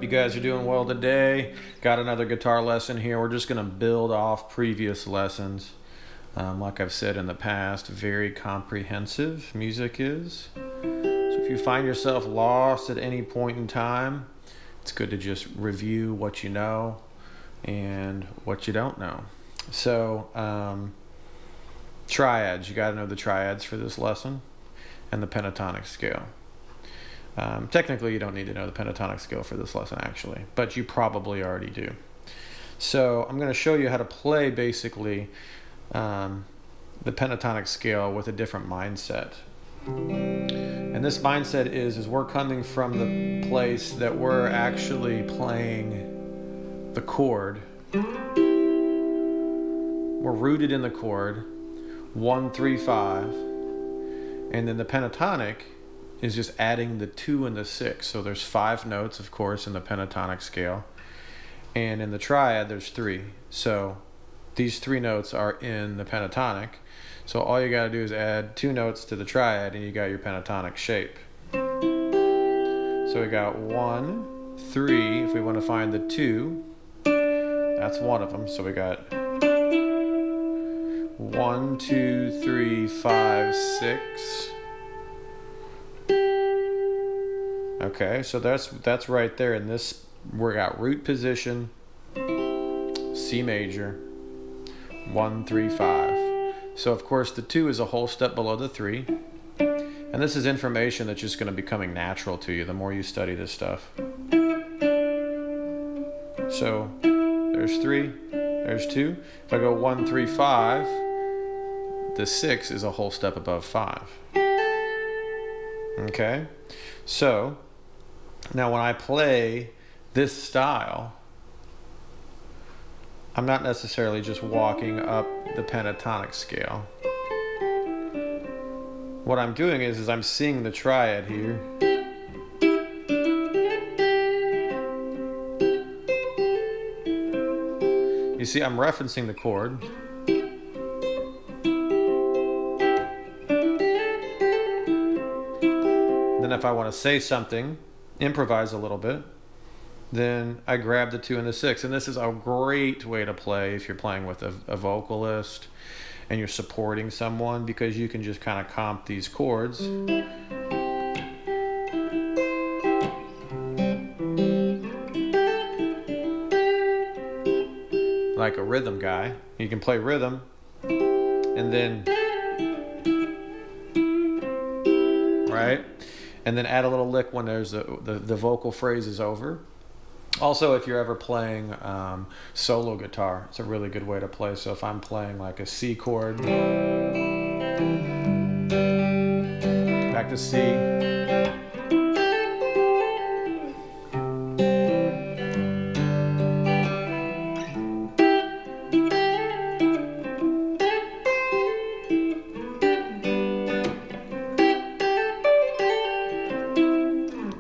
hope you guys are doing well today. Got another guitar lesson here. We're just going to build off previous lessons. Like I've said in the past, very comprehensive music is. So if you find yourself lost at any point in time, it's good to just review what you know and what you don't know. So triads, you got to know the triads for this lesson, and the pentatonic scale. Technically, you don't need to know the pentatonic scale for this lesson, actually, but you probably already do. So I'm going to show you how to play, basically, the pentatonic scale with a different mindset. And this mindset is we're coming from the place that we're actually playing the chord. We're rooted in the chord, 1, 3, 5, and then the pentatonic is just adding the 2 and the 6. So there's 5 notes, of course, in the pentatonic scale. And in the triad, there's 3. So these 3 notes are in the pentatonic. So all you got to do is add 2 notes to the triad, and you got your pentatonic shape. So we got 1, 3. If we want to find the 2, that's one of them. So we got 1, 2, 3, 5, 6. Okay, so that's right there in this. We got root position, C major, 1, 3, 5. So of course the 2 is a whole step below the 3. And this is information that's just going to be coming natural to you the more you study this stuff. So there's 3, there's 2. If I go 1, 3, 5, the 6 is a whole step above 5. Okay, so now when I play this style, I'm not necessarily just walking up the pentatonic scale. What I'm doing is I'm seeing the triad here. You see, I'm referencing the chord. Then if I want to say something, improvise a little bit, then I grab the 2 and the 6. And this is a great way to play if you're playing with a vocalist and you're supporting someone, because you can just kind of comp these chords. Like a rhythm guy. You can play rhythm and then, right? And then add a little lick when there's the vocal phrase is over. Also, if you're ever playing solo guitar, it's a really good way to play. So if I'm playing like a C chord, back to C,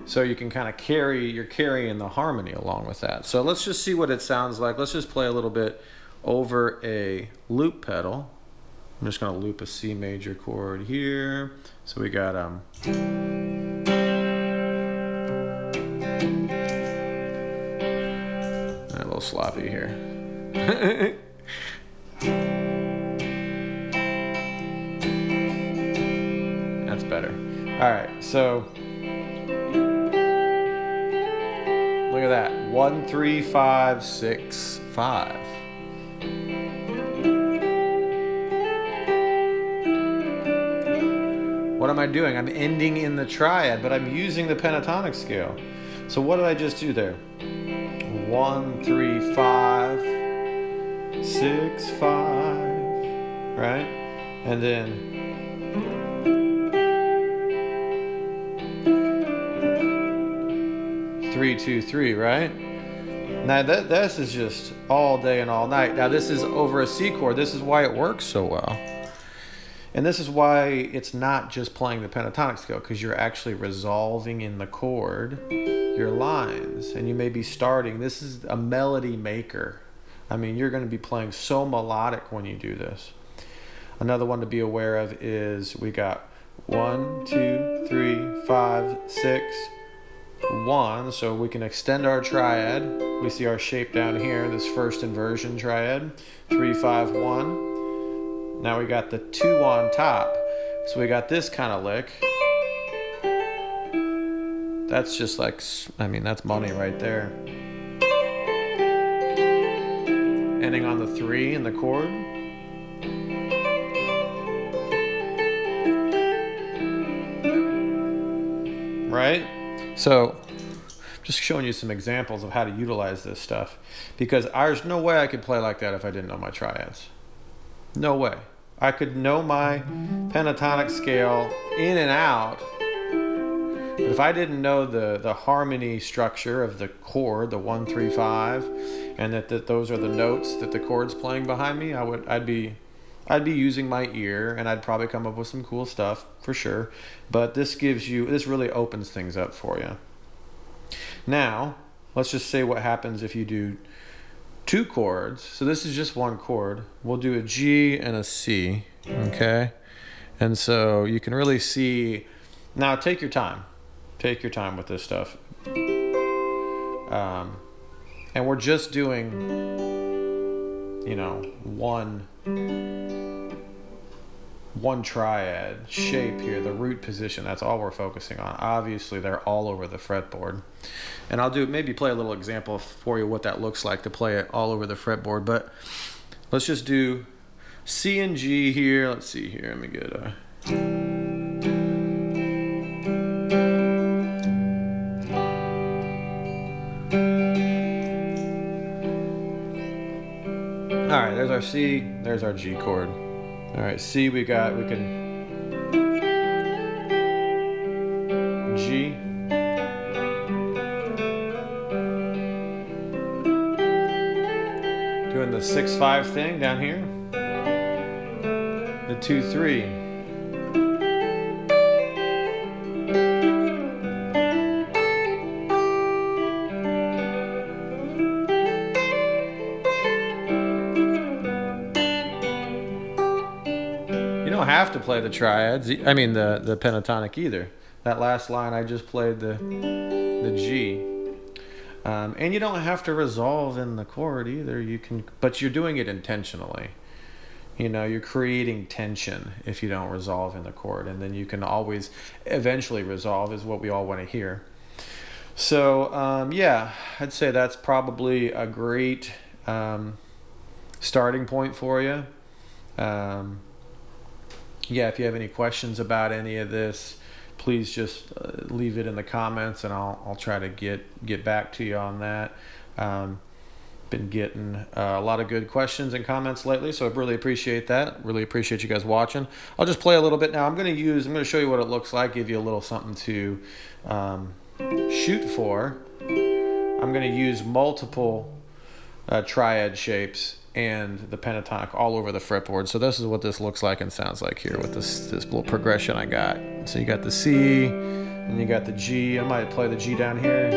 so you can kind of you're carrying the harmony along with that. So let's just see what it sounds like. Let's just play a little bit over a loop pedal. I'm just going to loop a C major chord here. So we got a little sloppy here. That's better. All right, so look at that. 1, 3, 5, 6, 5. What am I doing? I'm ending in the triad, but I'm using the pentatonic scale. So what did I just do there? 1, 3, 5, 6, 5, right? And then 3, 2, 3, right? Now this is just all day and all night. Now this is over a C chord. This is why it works so well. And this is why it's not just playing the pentatonic scale, because you're actually resolving in the chord your lines. And you may be starting, this is a melody maker. I mean, you're going to be playing so melodic when you do this. Another one to be aware of is we got 1, 2, 3, 5, 6, 1, so we can extend our triad. We see our shape down here, this first inversion triad, 3, 5, 1. Now we got the 2 on top, so we got this kind of lick. That's just like, I mean, that's money right there. Ending on the 3 in the chord. Right? So, just showing you some examples of how to utilize this stuff, because there's no way I could play like that if I didn't know my triads. No way. I could know my pentatonic scale in and out, but if I didn't know the harmony structure of the chord, the 1, 3, 5, and that those are the notes that the chord's playing behind me, I'd be using my ear, and I'd probably come up with some cool stuff for sure. But this really opens things up for you. Now, let's just say what happens if you do 2 chords. So this is just 1 chord. We'll do a G and a C, okay? And so you can really see, now take your time. Take your time with this stuff. And we're just doing, you know, one triad shape here, the root position. That's all we're focusing on. Obviously, they're all over the fretboard. And I'll maybe play a little example for you what that looks like to play it all over the fretboard. But let's just do C and G here. Let's see here. Let me get a... All right, there's our C, there's our G chord. All right, C we can G. Doing the 6-5 thing down here. The 2-3. You don't have to play the triads, I mean the pentatonic either. That last line I just played the G. And you don't have to resolve in the chord either. You can, but you're doing it intentionally. You know, you're creating tension if you don't resolve in the chord, and then you can always eventually resolve is what we all want to hear. So yeah, I'd say that's probably a great starting point for you. Yeah, if you have any questions about any of this, please just leave it in the comments, and I'll try to get back to you on that. Been getting a lot of good questions and comments lately, so I really appreciate that. Really appreciate you guys watching. I'll just play a little bit now. I'm going to show you what it looks like, give you a little something to shoot for. I'm going to use multiple triad shapes and the pentatonic all over the fretboard. So this is what this looks like and sounds like here with this little progression I got. So you got the C, and you got the G. I might play the G down here.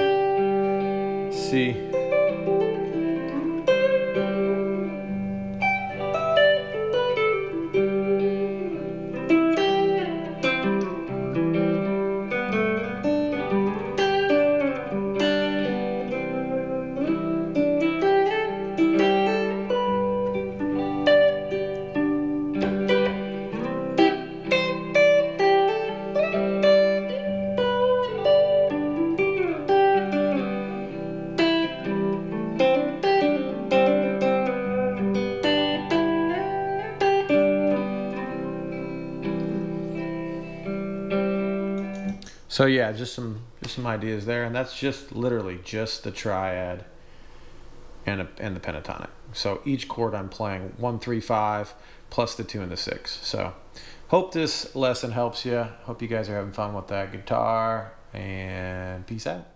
C. So yeah, just some ideas there, and that's just literally just the triad and the pentatonic. So each chord I'm playing 1, 3, 5 plus the 2 and the 6. So hope this lesson helps you. Hope you guys are having fun with that guitar, and peace out.